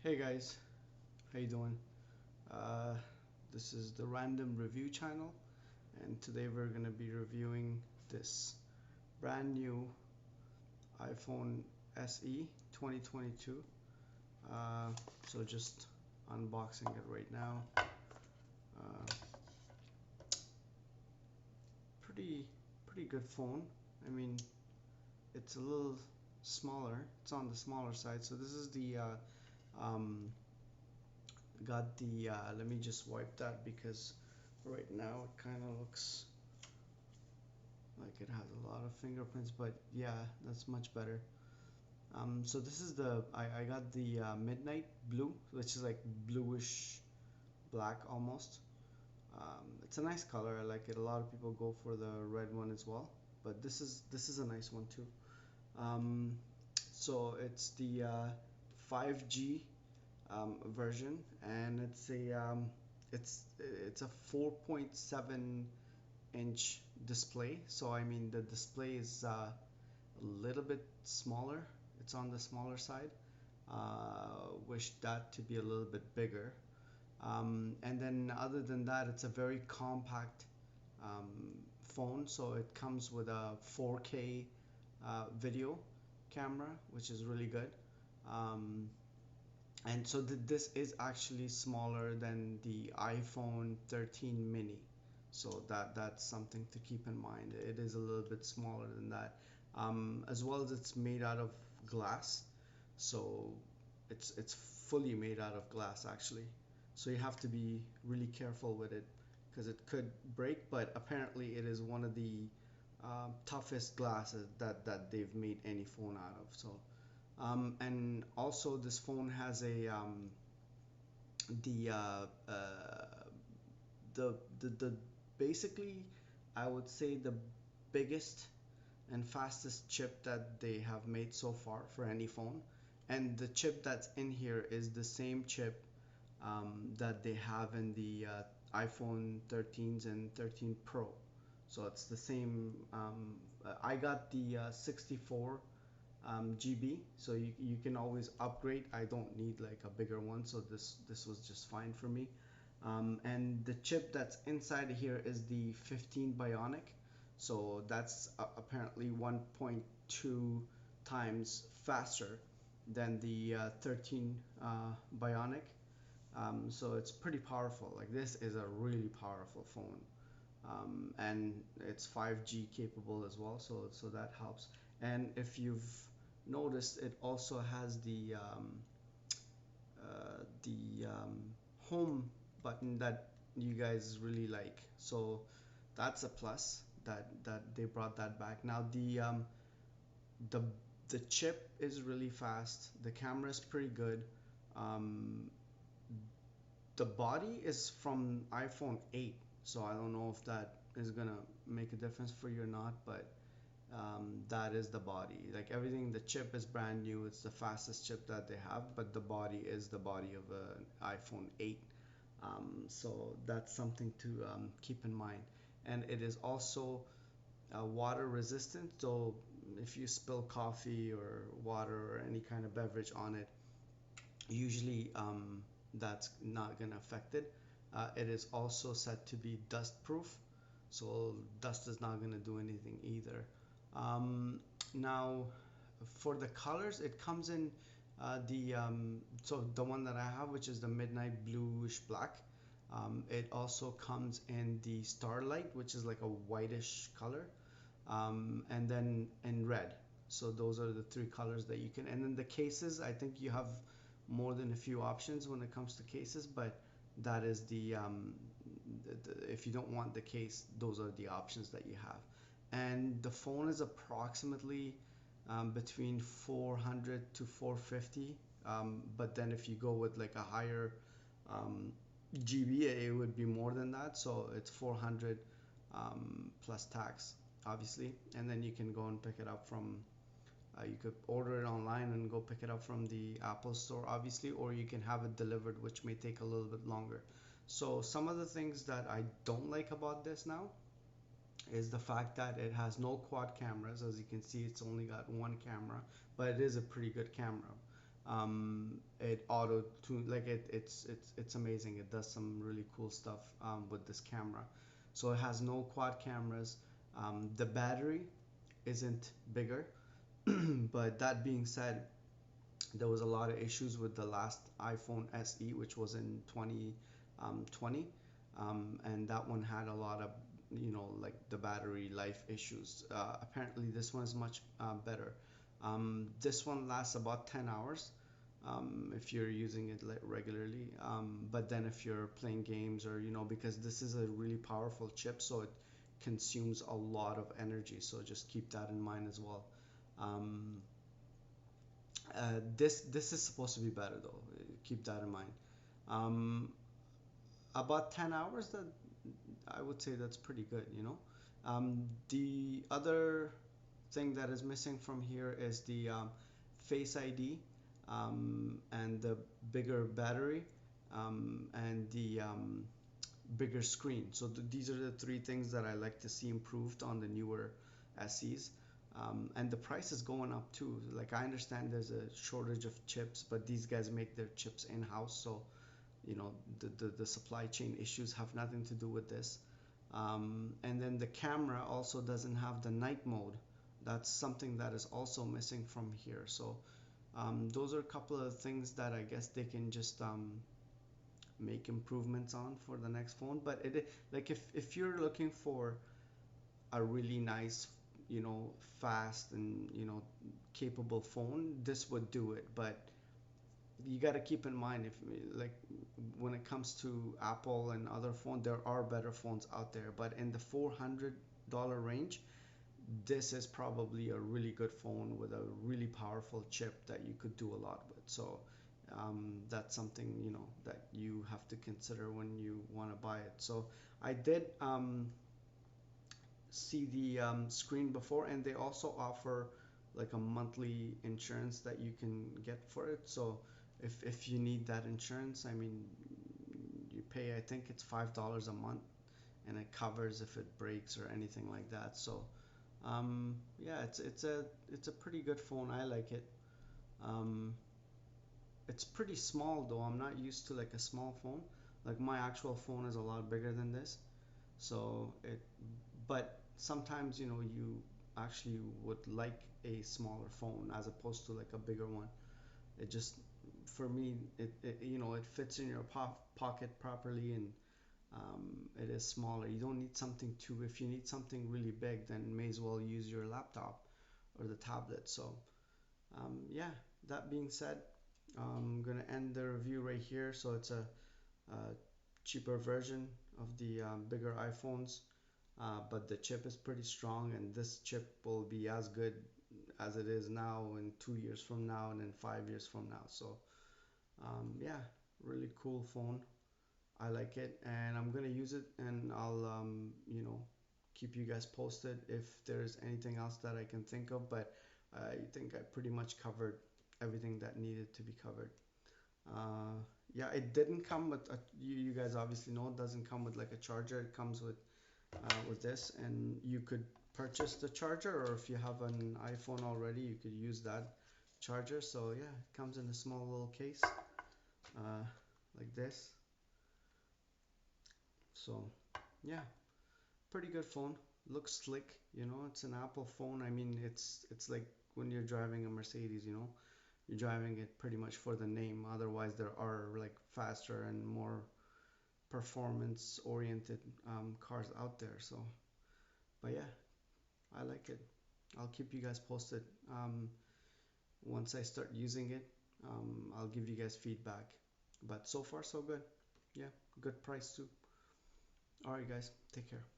Hey guys, how you doing? Uh, this is the Random Review channel, and today we're gonna be reviewing this brand new iPhone SE 2022. Uh, so just unboxing it right now. Uh, pretty pretty good phone. I mean, it's a little smaller. It's on the smaller side. So this is the um, got the let me just wipe that because right now it kind of looks like it has a lot of fingerprints, but yeah, that's much better. So this is I got the midnight blue, which is like bluish black almost. It's a nice color. I like it. A lot of people go for the red one as well, but this is a nice one too. Um, so it's the 5G version, and it's a 4.7-inch display. So I mean the display is a little bit smaller. It's on the smaller side. Wish that to be a little bit bigger. And then other than that, it's a very compact um, phone. So it comes with a 4K video camera, which is really good. Um, and so this is actually smaller than the iPhone 13 mini. So that's something to keep in mind. It is a little bit smaller than that. As well as it's made out of glass. So it's fully made out of glass actually. So you have to be really careful with it because it could break, but apparently it is one of the toughest glasses that they've made any phone out of. So and also this phone has a the the basically I would say the biggest and fastest chip that they have made so far for any phone. And the chip that's in here is the same chip that they have in the iPhone 13s and 13 Pro. So it's the same. I got the 64 GB, so you can always upgrade. I don't need like a bigger one, so this was just fine for me. And the chip that's inside here is the 15 bionic, so that's apparently 1.2 times faster than the 13 bionic. So it's pretty powerful. Like this is a really powerful phone, and it's 5G capable as well, so that helps. And if you've noticed, it also has the home button that you guys really like. So that's a plus that they brought that back. Now the the chip is really fast. The camera is pretty good. Um, the body is from iPhone 8, so I don't know if that is gonna make a difference for you or not, but that is the body. Like everything, the chip is brand new. It's the fastest chip that they have, but the body is the body of an iPhone 8. So that's something to keep in mind. And it is also water resistant. So if you spill coffee or water or any kind of beverage on it, usually that's not going to affect it. It is also said to be dust proof, so dust is not going to do anything either. Now, for the colors, it comes in so the one that I have, which is the midnight bluish black. It also comes in the starlight, which is like a whitish color, and then in red. So those are the three colors that you can. And then the cases, I think you have more than a few options when it comes to cases, but that is if you don't want the case, those are the options that you have. And the phone is approximately between 400 to 450. But then if you go with like a higher um, GB, it would be more than that. So it's 400 plus tax, obviously. And then you can go and pick it up from you could order it online and go pick it up from the Apple store, obviously, or you can have it delivered, which may take a little bit longer. So some of the things that I don't like about this now is the fact that it has no quad cameras. As you can see, it's only got one camera, but it is a pretty good camera. It auto tune, like it's amazing. It does some really cool stuff with this camera. So it has no quad cameras. The battery isn't bigger, but that being said, there was a lot of issues with the last iPhone SE, which was in 2020, and that one had a lot of, like the battery life issues. Apparently, this one is much better. This one lasts about 10 hours if you're using it regularly. But then if you're playing games, or because this is a really powerful chip, so it consumes a lot of energy. So just keep that in mind as well. Um, this is supposed to be better though. Keep that in mind. Um, about 10 hours, that I would say that's pretty good. The other thing that is missing from here is the Face ID, and the bigger battery, and the bigger screen. So these are the three things that I like to see improved on the newer SEs. And the price is going up too. Like, I understand there's a shortage of chips, but these guys make their chips in-house, so the supply chain issues have nothing to do with this. And then the camera also doesn't have the night mode. That's something that is also missing from here. So those are a couple of things that I guess they can just make improvements on for the next phone. But like, if you're looking for a really nice, fast and capable phone, this would do it. But you got to keep in mind, if like, when it comes to Apple and other phones, there are better phones out there, but in the $400 range, this is probably a really good phone with a really powerful chip that you could do a lot with. So that's something that you have to consider when you want to buy it. So I did see the screen before, and they also offer like a monthly insurance that you can get for it. So if you need that insurance, I mean, you pay, I think it's $5 a month, and it covers if it breaks or anything like that. So yeah, it's a pretty good phone. I like it. um, it's pretty small though. I'm not used to like a small phone. Like, my actual phone is a lot bigger than this. So but sometimes you actually would like a smaller phone as opposed to like a bigger one. It just, for me, it fits in your pocket properly, and it is smaller. You don't need something too. If you need something really big, then may as well use your laptop or the tablet. So yeah, that being said, I'm gonna end the review right here. So it's a cheaper version of the bigger iPhones, but the chip is pretty strong, and this chip will be as good as it is now in 2 years from now, and in 5 years from now. So yeah, really cool phone. I like it, and I'm gonna use it, and I'll keep you guys posted if there's anything else that I can think of. But I think I pretty much covered everything that needed to be covered. Uh, yeah, it didn't come with you guys obviously know it doesn't come with like a charger. It comes with this, and you could purchase the charger, or if you have an iPhone already, you could use that charger. So yeah, it comes in a small little case, uh, like this. So yeah, pretty good phone. Looks slick. It's an Apple phone. I mean, it's like when you're driving a Mercedes. You're driving it pretty much for the name. Otherwise, there are like faster and more performance oriented cars out there. So, but yeah, I like it. I'll keep you guys posted. Once I start using it, I'll give you guys feedback. But so far, so good. Yeah, good price too. All right, guys, take care.